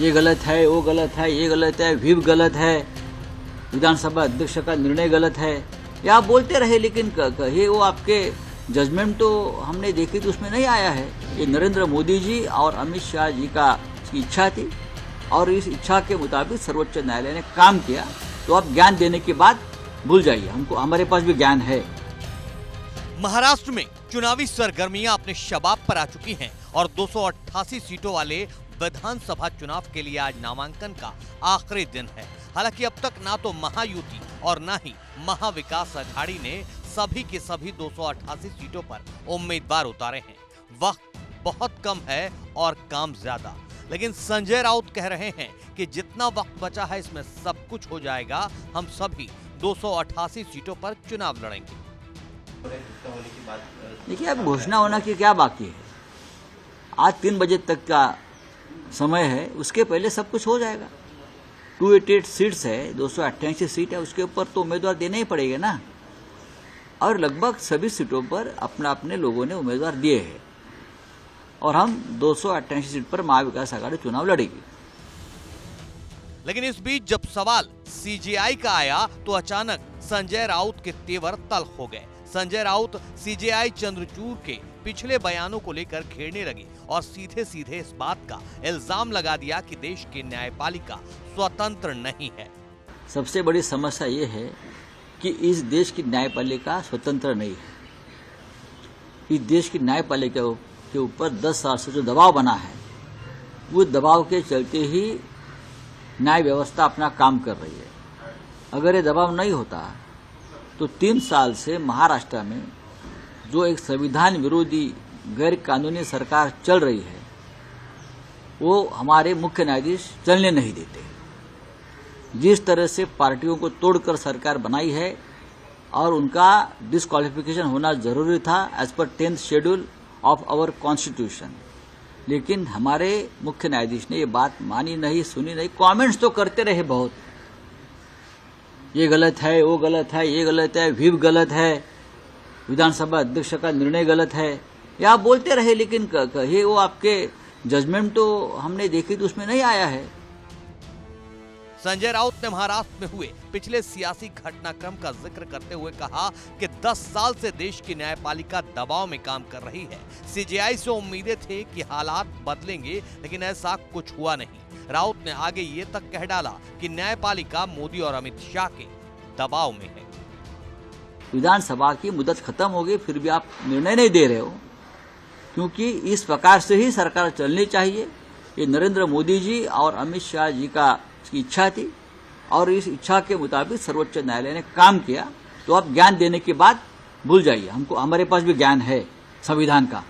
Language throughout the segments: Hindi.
ये गलत है, वो गलत है, ये गलत है, व्हिप गलत है, विधानसभा अध्यक्ष का निर्णय गलत है, ये आप बोलते रहे, लेकिन कहिए वो आपके जजमेंट तो हमने देखी तो उसमें नहीं आया है। ये नरेंद्र मोदी जी और अमित शाह जी का इच्छा थी और इस इच्छा के मुताबिक सर्वोच्च न्यायालय ने काम किया। तो अब ज्ञान देने के बाद भूल जाइए, हमको हमारे पास भी ज्ञान है। महाराष्ट्र में चुनावी सरगर्मियां अपने शबाब पर आ चुकी हैं और 288 सीटों वाले विधानसभा चुनाव के लिए आज नामांकन का आखिरी दिन है। हालांकि अब तक ना तो महायुति और ना ही महाविकास अघाड़ी ने सभी के सभी 288 सीटों पर उम्मीदवार उतारे हैं। वक्त बहुत कम है और काम ज्यादा, लेकिन संजय राउत कह रहे हैं कि जितना वक्त बचा है इसमें सब कुछ हो जाएगा। हम सभी 288 सीटों पर चुनाव लड़ेंगे। देखिए, अब घोषणा होना की क्या बाकी है। आज 3 बजे तक का समय है, उसके पहले सब कुछ हो जाएगा। 288 सीट्स है, 288 सीट है, उसके ऊपर तो उम्मीदवार देने ही पड़ेगा ना। और लगभग सभी सीटों पर अपना अपने लोगों ने उम्मीदवार दिए हैं और हम 288 सीट पर महाविकास आघाड़ी चुनाव लड़ेगी। लेकिन इस बीच जब सवाल सीजेआई का आया तो अचानक संजय राउत के तेवर तल्ख हो गए। संजय राउत सीजेआई चंद्रचूड़ के पिछले बयानों को लेकर घेरने लगे और सीधे सीधे इस बात का इल्जाम लगा दिया कि देश की न्यायपालिका स्वतंत्र नहीं है। सबसे बड़ी समस्या ये है कि इस देश की न्यायपालिका स्वतंत्र नहीं है। इस देश की न्यायपालिका के ऊपर 10 साल से जो दबाव बना है, वो दबाव के चलते ही न्याय व्यवस्था अपना काम कर रही है। अगर ये दबाव नहीं होता तो 3 साल से महाराष्ट्र में जो एक संविधान विरोधी गैर कानूनी सरकार चल रही है, वो हमारे मुख्य न्यायाधीश चलने नहीं देते। जिस तरह से पार्टियों को तोड़कर सरकार बनाई है और उनका डिस्क्वालिफिकेशन होना जरूरी था as per 10th schedule of our constitution, लेकिन हमारे मुख्य न्यायाधीश ने ये बात मानी नहीं, सुनी नहीं। कमेंट्स तो करते रहे बहुत, ये गलत है, वो गलत है, ये गलत है, व्हिप गलत है, विधानसभा अध्यक्ष का निर्णय गलत है, ये आप बोलते रहे, लेकिन कहिए वो आपके जजमेंट तो हमने देखी तो उसमें नहीं आया है। संजय राउत ने महाराष्ट्र में हुए पिछले सियासी घटनाक्रम का जिक्र करते हुए कहा कि 10 साल से देश की न्यायपालिका दबाव में काम कर रही है। सीजेआई से उम्मीदें थे कि हालात बदलेंगे, लेकिन ऐसा कुछ हुआ नहीं। राउत ने आगे ये तक कह डाला कि न्यायपालिका मोदी और अमित शाह के दबाव में है। विधानसभा की मुदत खत्म हो गई, फिर भी आप निर्णय नहीं दे रहे हो, क्योंकि इस प्रकार से ही सरकार चलनी चाहिए। ये नरेंद्र मोदी जी और अमित शाह जी का इच्छा थी और इस इच्छा के मुताबिक सर्वोच्च न्यायालय ने काम किया। तो अब ज्ञान देने के बाद भूल जाइए, हमको हमारे पास भी ज्ञान है संविधान का।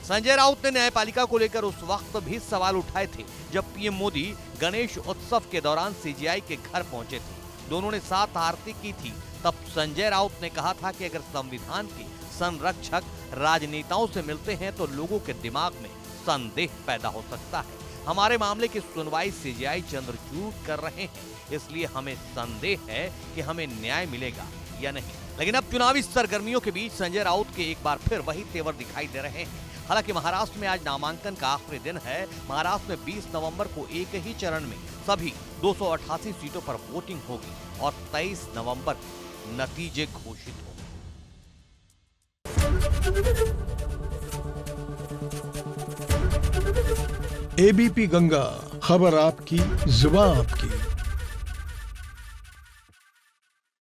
संजय राउत ने न्यायपालिका को लेकर उस वक्त भी सवाल उठाए थे जब पीएम मोदी गणेश उत्सव के दौरान सीजेआई के घर पहुंचे थे। दोनों ने साथ आरती की थी। तब संजय राउत ने कहा था कि अगर संविधान के संरक्षक राजनेताओं से मिलते हैं तो लोगों के दिमाग में संदेह पैदा हो सकता है। हमारे मामले की सुनवाई सीजेआई चंद्रचूड़ कर रहे हैं, इसलिए हमें संदेह है कि हमें न्याय मिलेगा या नहीं। लेकिन अब चुनावी सरगर्मियों के बीच संजय राउत के एक बार फिर वही तेवर दिखाई दे रहे हैं। हालांकि महाराष्ट्र में आज नामांकन का आखिरी दिन है। महाराष्ट्र में 20 नवंबर को एक ही चरण में सभी 288 सीटों पर वोटिंग होगी और 23 नवंबर को नतीजे घोषित होंगे। एबीपी गंगा, खबर आपकी, जुबान आपकी।